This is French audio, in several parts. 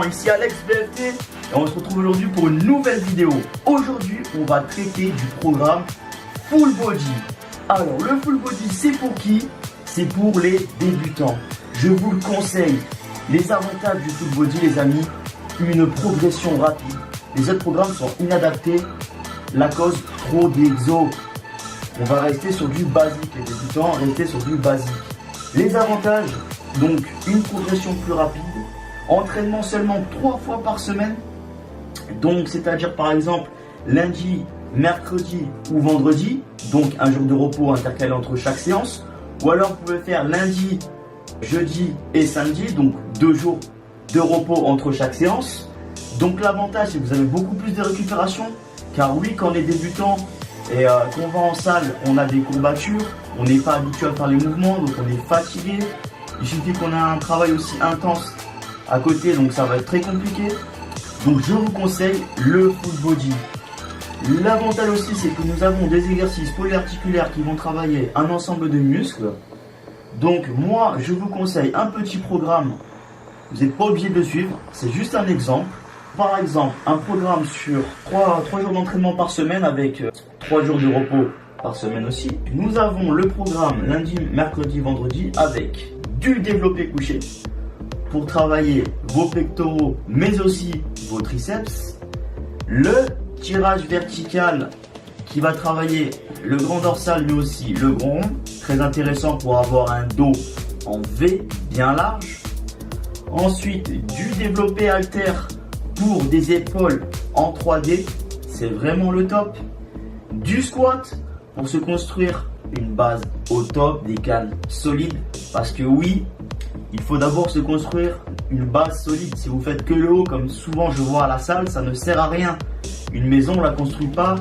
ici Alex BFT et on se retrouve aujourd'hui pour une nouvelle vidéo. Aujourd'hui, on va traiter du programme Full Body. Alors, le Full Body, c'est pour qui? C'est pour les débutants. Je vous le conseille. Les avantages du Full Body, les amis, une progression rapide. Les autres programmes sont inadaptés, la cause trop d'exos. On va rester sur du basique, les débutants, rester sur du basique. Les avantages, donc une progression plus rapide, entraînement seulement 3 fois par semaine, donc c'est-à-dire par exemple lundi, mercredi ou vendredi, donc un jour de repos intercalé entre chaque séance, ou alors vous pouvez faire lundi, jeudi et samedi, donc 2 jours de repos entre chaque séance. Donc l'avantage c'est que vous avez beaucoup plus de récupération, car oui, quand on est débutant et qu'on va en salle, on a des courbatures, on n'est pas habitué à faire les mouvements, donc on est fatigué. Il suffit qu'on ait un travail aussi intense à côté, donc ça va être très compliqué. Donc je vous conseille le Full Body. L'avantage aussi c'est que nous avons des exercices polyarticulaires qui vont travailler un ensemble de muscles. Donc moi je vous conseille un petit programme, vous n'êtes pas obligé de le suivre, c'est juste un exemple. Par exemple un programme sur 3 jours d'entraînement par semaine avec 3 jours de repos par semaine aussi. Nous avons le programme lundi, mercredi, vendredi avec du développé couché pour travailler vos pectoraux mais aussi vos triceps. Le tirage vertical qui va travailler le grand dorsal mais aussi le grand rond. Très intéressant pour avoir un dos en V bien large. Ensuite du développé halter pour des épaules en 3D. C'est vraiment le top. Du squat pour se construire une base au top, des cannes solides. Parce que oui, il faut d'abord se construire une base solide. Si vous faites que le haut, comme souvent je vois à la salle, ça ne sert à rien. Une maison, on ne la construit pas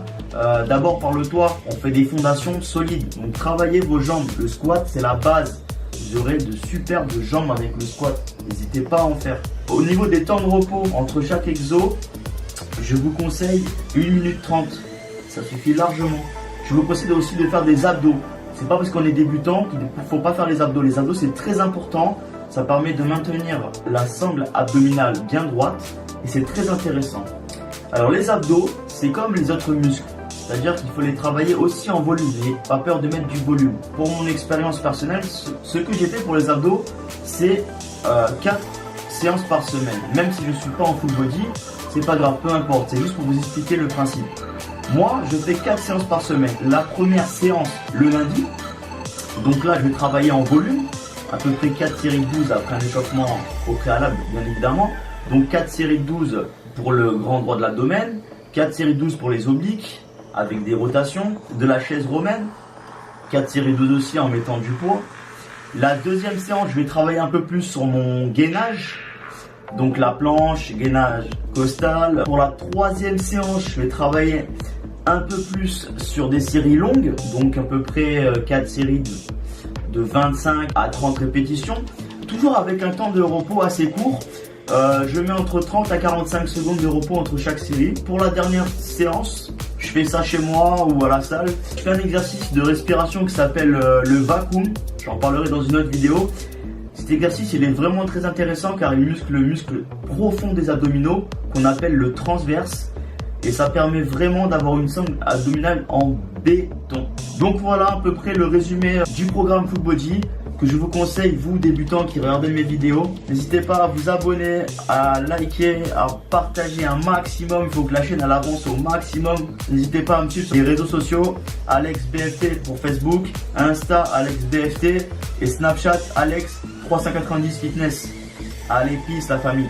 d'abord par le toit. On fait des fondations solides. Donc travaillez vos jambes. Le squat, c'est la base. Vous aurez de superbes jambes avec le squat. N'hésitez pas à en faire. Au niveau des temps de repos entre chaque exo, je vous conseille 1 minute 30. Ça suffit largement. Je vous conseille aussi de faire des abdos. C'est pas parce qu'on est débutant qu'il ne faut pas faire les abdos. Les abdos, c'est très important. Ça permet de maintenir la sangle abdominale bien droite et c'est très intéressant. Alors les abdos, c'est comme les autres muscles. C'est-à-dire qu'il faut les travailler aussi en volume. N'ayez pas peur de mettre du volume. Pour mon expérience personnelle, ce que j'ai fait pour les abdos, c'est 4 séances par semaine. Même si je ne suis pas en full body, c'est pas grave, peu importe. C'est juste pour vous expliquer le principe. Moi, je fais 4 séances par semaine. La première séance le lundi. Donc là, je vais travailler en volume. À peu près 4 séries de 12 après un échauffement au préalable, bien évidemment. Donc 4 séries de 12 pour le grand droit de l'abdomen. 4 séries de 12 pour les obliques avec des rotations. De la chaise romaine. 4 séries de 12 aussi en mettant du poids. La deuxième séance, je vais travailler un peu plus sur mon gainage. Donc la planche, gainage costal. Pour la troisième séance, je vais travailler un peu plus sur des séries longues, donc à peu près 4 séries de 25 à 30 répétitions, toujours avec un temps de repos assez court. Je mets entre 30 à 45 secondes de repos entre chaque série. Pour la dernière séance, je fais ça chez moi ou à la salle. Je fais un exercice de respiration qui s'appelle le vacuum. J'en parlerai dans une autre vidéo. Cet exercice il est vraiment très intéressant car il muscle le muscle profond des abdominaux qu'on appelle le transverse. Et ça permet vraiment d'avoir une sangle abdominale en béton. Donc voilà à peu près le résumé du programme Full Body que je vous conseille, vous débutants qui regardez mes vidéos. N'hésitez pas à vous abonner, à liker, à partager un maximum. Il faut que la chaîne elle avance au maximum. N'hésitez pas à me suivre sur les réseaux sociaux. Alex BFT pour Facebook, Insta Alex BFT et Snapchat Alex 390 Fitness. Allez, peace la famille.